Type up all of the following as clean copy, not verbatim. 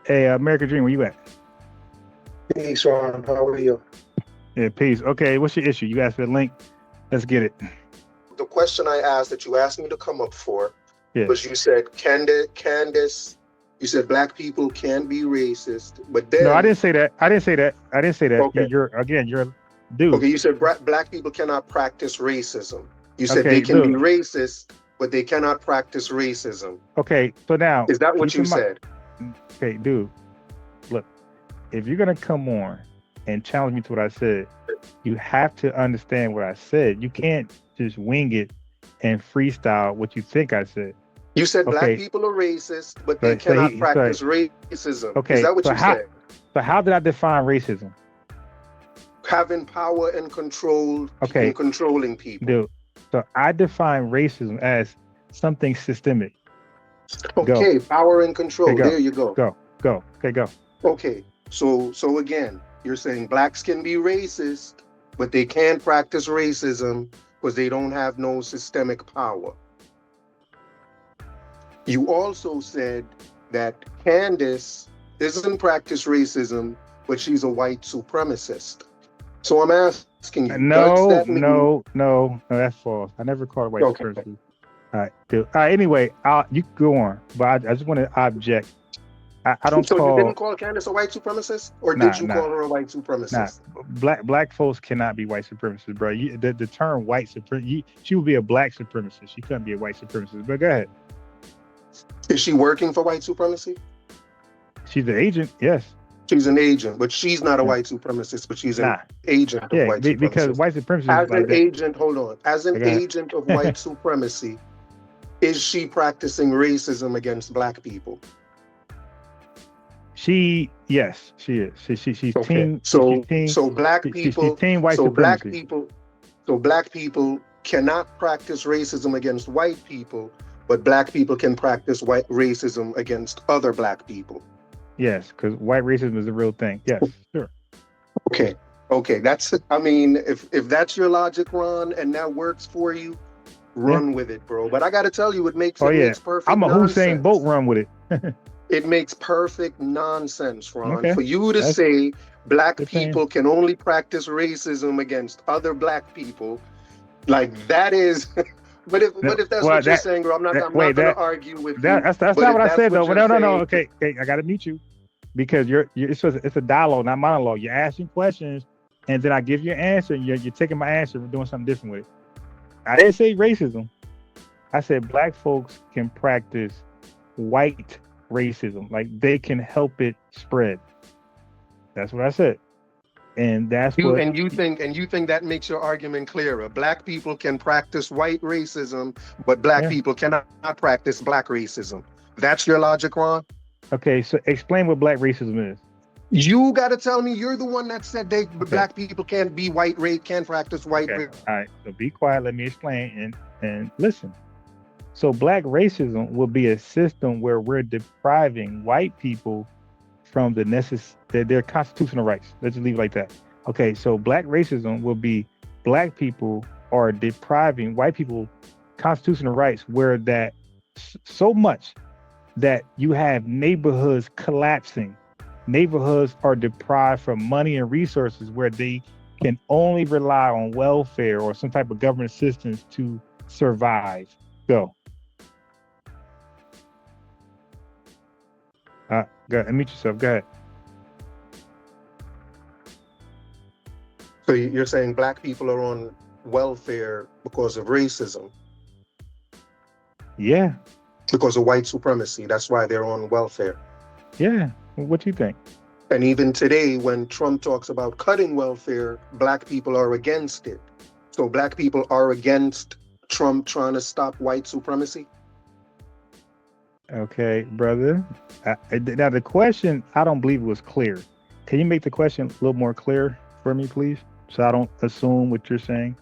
Hey, American Dream, where you at? Hey, Sean, how are you? Yeah, peace. Okay, what's your issue? You asked for the link. Let's get it. The question I asked that you asked me to come up for Yes. was you said, Candace, you said black people can be racist, but No, I then, didn't say that. I didn't say that. I didn't say that. okay, You're a dude. okay, you said black people cannot practice racism. You said they Okay, can be dude. racist, but they cannot practice racism. Okay, so now Is that what keep you in mind. said? Okay, dude. Look, if you're gonna come on and challenge me to what I said, you have to understand what I said. You can't just wing it and freestyle what you think I said. You said black Okay, people are racist, but they so so cannot he so practice racism. Is okay, that what you said? so how did I define racism? Having power and control Okay, and controlling people. dude. So I define racism as something systemic. Go. Okay, power and Okay, control. go. There you go. Go. Go. Okay, go. Okay, so again, you're saying blacks can be racist, but they can't practice racism because they don't have no systemic power. You also said that Candace doesn't practice racism, but she's a white supremacist. So I'm asking you, does No, that mean no, no, no, that's false. I never called it white okay? supremacy. All right, dude. All right, anyway, you can go on, but I just want to object. I don't So you didn't call, call Candace a white supremacist, or did nah, you nah, call her a white nah. supremacist? Black folks cannot be white supremacists, bro. The term white supremacist, she would be a black supremacist. She couldn't be a white supremacist. But go ahead. Is she working for white supremacy? She's the agent, yes. She's an agent, but she's not a Yeah. white supremacist, but she's an Nah, agent of yeah, white because supremacists. white supremacists As like an that. agent, hold on, as an Go agent of ahead. white supremacy, is she practicing racism against black people? Yes, she is. She's Okay, team. She's so team. so black She's people, team white so black supremacy. people, so black people cannot practice racism against white people, but black people can practice white racism against other black people. Yes, because white racism is a real thing. Yes, sure. Okay. Okay. That's I mean, if that's your logic, Ron, and that works for you, Yeah. run with it, bro. But I gotta tell you, Oh it yeah. makes perfect I'm a Hussein Bolt nonsense. run with it. It makes perfect nonsense, Ron, Okay. for you to That's say black good thing. people can only practice racism against other black people. Like that is but No, if that's well, what you're saying, bro, I'm not wait gonna argue with you. that's But not if what I that's said though. what But you're no, no, no. saying, Okay, okay. I got to mute you because it's a dialogue, not monologue. You're asking questions, and then I give you an answer, and you're taking my answer and doing something different with it. I didn't say racism. I said black folks can practice white racism. Like they can help it spread. That's what I said. And that's you what and you think that makes your argument clearer. Black people can practice white racism, but black yeah. people cannot practice black racism. That's your logic, Ron? Okay, so explain what black racism is. You got to tell me, you're the one that said Okay. black people can't be white race, can't practice white Okay. race. All right. So be quiet. Let me explain and listen. So black racism will be a system where we're depriving white people from their constitutional rights. Let's just leave it like that. Okay, so black racism will be black people are depriving white people constitutional rights where that so much that you have neighborhoods collapsing. Neighborhoods are deprived from money and resources where they can only rely on welfare or some type of government assistance to survive. Go. Go ahead. Mute yourself. Go ahead. So you're saying black people are on welfare because of racism, Yeah. because of white supremacy. That's why they're on welfare. Yeah. What you think? And even today, when Trump talks about cutting welfare, black people are against it. So black people are against Trump trying to stop white supremacy. Okay, brother. Now the question, I don't believe it was clear. Can you make the question a little more clear for me, please? So I don't assume what you're saying.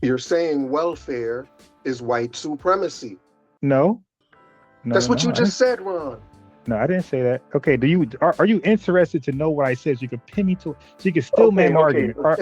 You're saying welfare is white supremacy. No, no, That's no, what no. you just said, Ron. No, I didn't say that. Okay, are you interested to know what I said? So you can pin me to, so you can still Okay, man my okay. argument.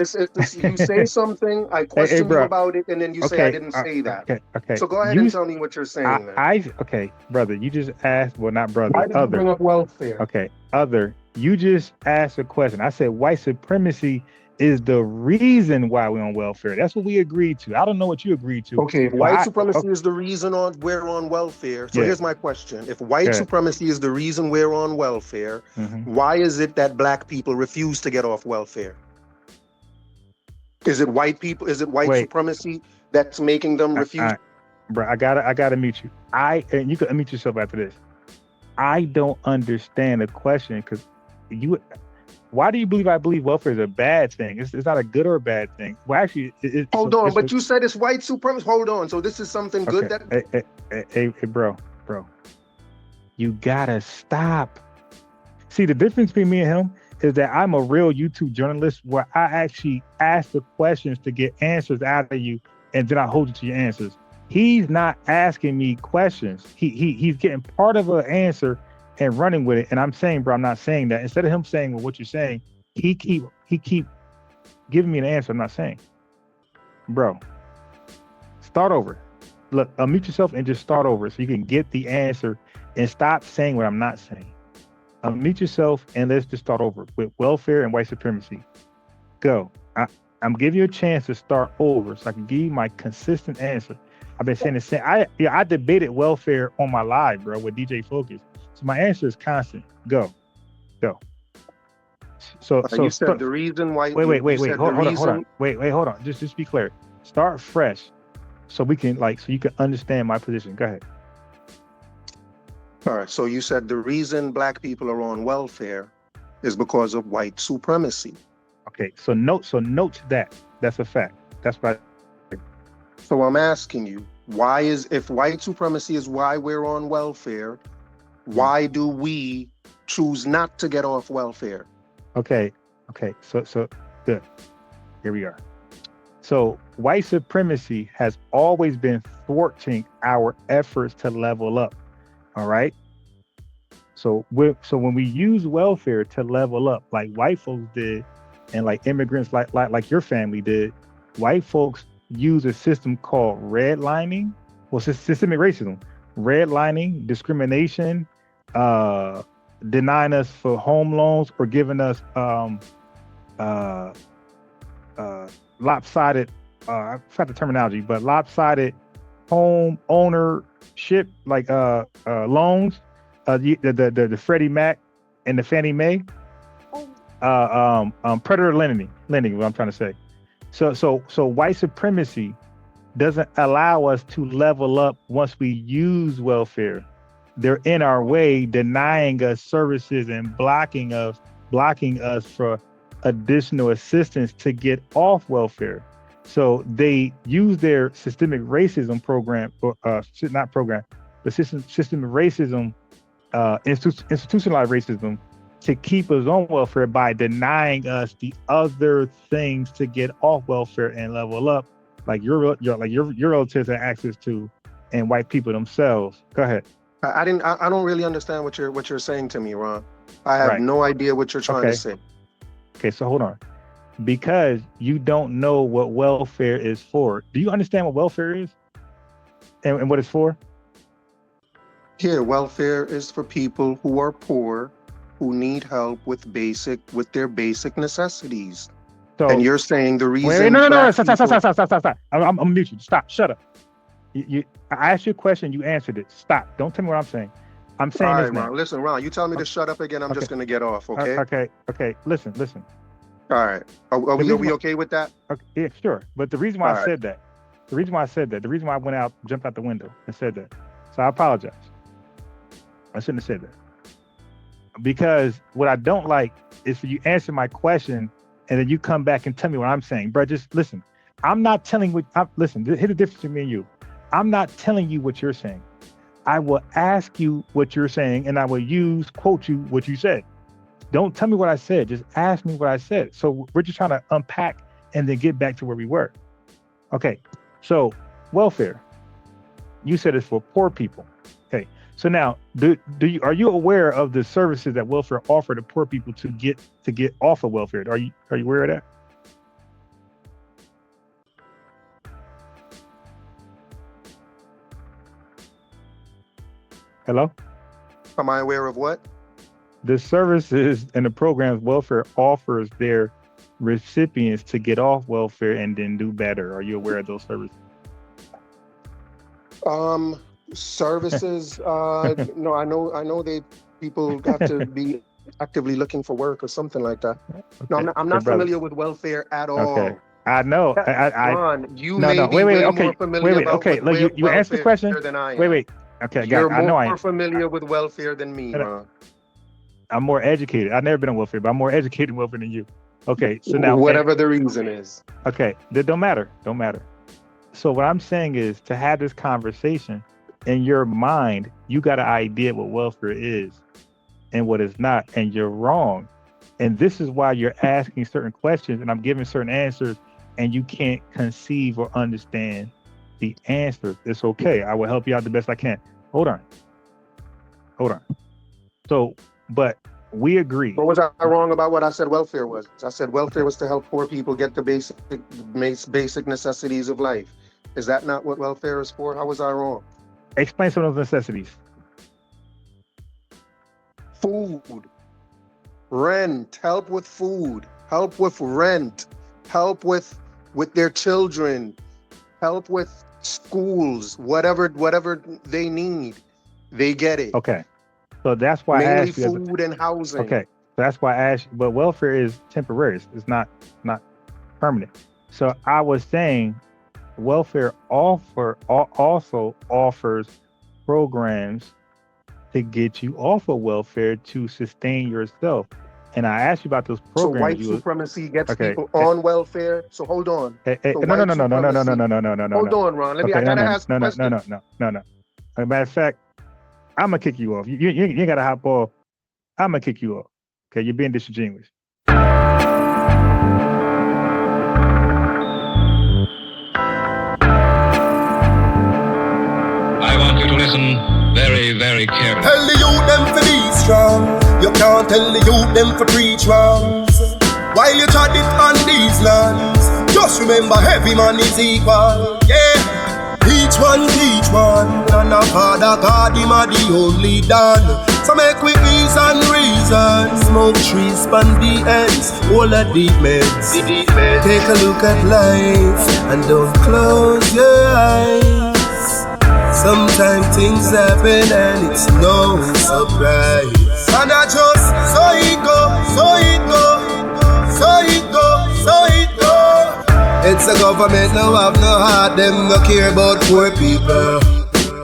You say something, I Hey, question you bro. about it, and then you say I Okay, didn't say that. okay. So go ahead and tell me what you're saying then. Okay, brother. You just asked. Well, not brother. Why did you Other. bring up welfare? Okay, other. You just asked a question. I said white supremacy is the reason why we're on welfare. That's what we agreed to. I don't know what you agreed to, Okay, if but white supremacy is the reason we're on welfare. So yeah, here's my question. If white yeah. supremacy is the reason we're on welfare, hmm why is it that black people refuse to get off welfare? Is it white people? Is it white Wait, supremacy that's making them refuse? bro. I gotta mute you. And you can unmute yourself after this. I don't understand the question because you. Why do you believe I believe welfare is a bad thing? It's not a good or a bad thing. Well, actually, Hold on, it's but you said it's white supremacy. Hold on. So this is something good okay. that Hey, bro, you gotta stop. See, the difference between me and him is that I'm a real YouTube journalist where I actually ask the questions to get answers out of you, and then I hold you to your answers. He's not asking me questions. He's getting part of an answer and running with it. And I'm saying, bro, I'm not saying that. Instead of him saying, well, what you're saying, he keep giving me an answer. I'm not saying, bro, start over. Look, unmute yourself and just start over so you can get the answer and stop saying what I'm not saying. Unmute yourself and let's just start over with welfare and white supremacy. Go. I'm giving you a chance to start over so I can give you my consistent answer. I've been saying the same. I debated welfare on my live, bro, with DJ Focus. So my answer is constant. Go. So you said the reason why. wait. Hold on. Wait, hold on. Just be clear. Start fresh so we can so you can understand my position. Go ahead. All right. So you said the reason black people are on welfare is because of white supremacy. Okay. So note that. That's a fact. That's what So I'm asking you, if white supremacy is why we're on welfare, why do we choose not to get off welfare? Okay. So good. Here we are. So white supremacy has always been thwarting our efforts to level up. All right. So when we use welfare to level up, like white folks did, and like immigrants like your family did, white folks use a system called redlining, systemic racism, redlining, discrimination, denying us for home loans or giving us lopsided, I forgot the terminology, but lopsided home ownership, like loans, the Freddie Mac and the Fannie Mae, predator lending, what I'm trying to say. So white supremacy doesn't allow us to level up once we use welfare. They're in our way, denying us services and blocking us for additional assistance to get off welfare. So they use their systemic racism program, or not program, but systemic racism, institutionalized racism, to keep us on welfare by denying us the other things to get off welfare and level up, like your relatives have access to, and white people themselves. Go ahead. I don't really understand what you're saying to me, Ron. I have no idea what you're trying to say. Okay, so hold on. Because you don't know what welfare is for. Do you understand what welfare is and what it's for? Here, welfare is for people who are poor, who need help with their basic necessities. So, and you're saying the reason... Wait, no, stop. I'm gonna mute you. Stop, shut up. I asked you a question, you answered it. Stop, don't tell me what I'm saying. I'm saying all this right, now. Ron, listen, Ron, you tell me to shut up again, I'm just gonna get off, okay? Okay, listen. All right, are we okay with that? Okay, yeah, sure. But the reason why I said that, the reason why I went out, jumped out the window and said that, so I apologize. I shouldn't have said that. Because what I don't like is for you answer my question and then you come back and tell me what I'm saying. Bro, just listen. I'm not telling you listen, here's the difference between me and you. I'm not telling you what you're saying. I will ask you what you're saying and I will quote you what you said. Don't tell me what I said. Just ask me what I said. So we're just trying to unpack and then get back to where we were. Okay. So welfare, you said it's for poor people. Okay. So now, are you aware of the services that welfare offer to poor people to get off of welfare? Are you aware of that? Hello? Am I aware of what? The services and the programs welfare offers their recipients to get off welfare and then do better. Are you aware of those services? Services. No, I know people have to be actively looking for work or something like that. Okay. No, I'm not familiar with welfare at all. Okay. I know. Ron, you may be way more familiar with you answer the question than I am. Wait. Okay, you're more familiar with welfare than me, Ron. I'm more educated. I've never been on welfare, but I'm more educated in welfare than you. Okay, so now whatever the reason is. Okay, that don't matter. So what I'm saying is, to have this conversation in your mind, you got an idea what welfare is and what it's not, and you're wrong. And this is why you're asking certain questions and I'm giving certain answers, and you can't conceive or understand the answers. It's okay. I will help you out the best I can. Hold on. So, but we agree. What was I wrong about what I said welfare was? I said welfare was to help poor people get the basic necessities of life. Is that not what welfare is for? How was I wrong? Explain some of those necessities. Food, rent, help with food, help with rent, help with their children, help with schools, whatever they need, they get it. Okay. So that's why mainly I asked you. Food and housing. Okay. So that's why I asked you, but welfare is temporary. It's not permanent. So I was saying welfare also offers programs to get you off of welfare to sustain yourself. And I asked you about those programs. So white supremacy gets people on welfare. So hold on. No. Hold on, Ron. I gotta ask a question. No. As a matter of fact, I'm gonna kick you off. You gotta hop off. I'm gonna kick you off. Okay, you're being disingenuous. I want you to listen very, very carefully. Tell the youth them to be strong. You can't tell the youth them to preach wrongs. While you trod it on these lands, just remember every man is equal. Yeah. Each one teach one, and a Father God, him a the only done. So make we reason, smoke trees, span the ends, all the deep meds. Take a look at life, and don't close your eyes. Sometimes things happen, and it's no surprise. And I just, so it go. It's the government, no have no heart, them no care about poor people.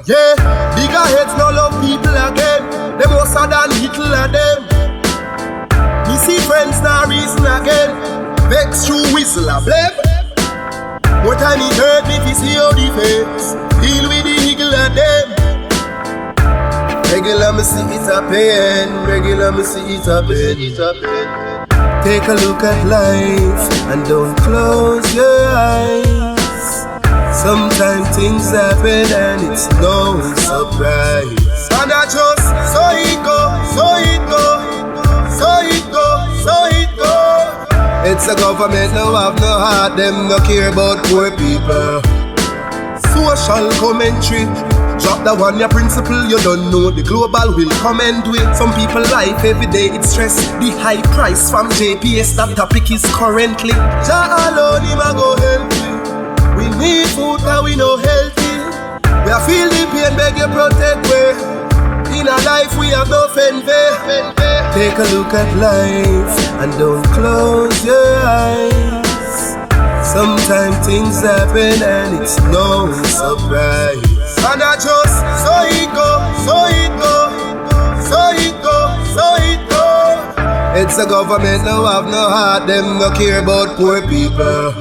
Yeah, bigger heads no love people again. Them worse than Hitler them. Me see friends now reason again. Vex through whistle a blame. More time it hurt me if see how the face. Deal with the eagle of them. Regular me see it a pain. Take a look at life and don't close your eyes. Sometimes things happen and it's no surprise. And I just, so it go. It's the government, no have no heart, them no care about poor people. Social commentary. Drop the one, your principle, you don't know. The global will come and do it. Some people life every day, it's stress. The high price from JPS, that topic is currently. Jah alone, him a go help you. We need food, cause we no healthy. We are feel the pain, beg you protect we. In our life, we have no envy. Take a look at life, and don't close your eyes. Sometimes things happen, and it's no surprise. And I just, so it go. It's the government, no have no heart, them no care about poor people.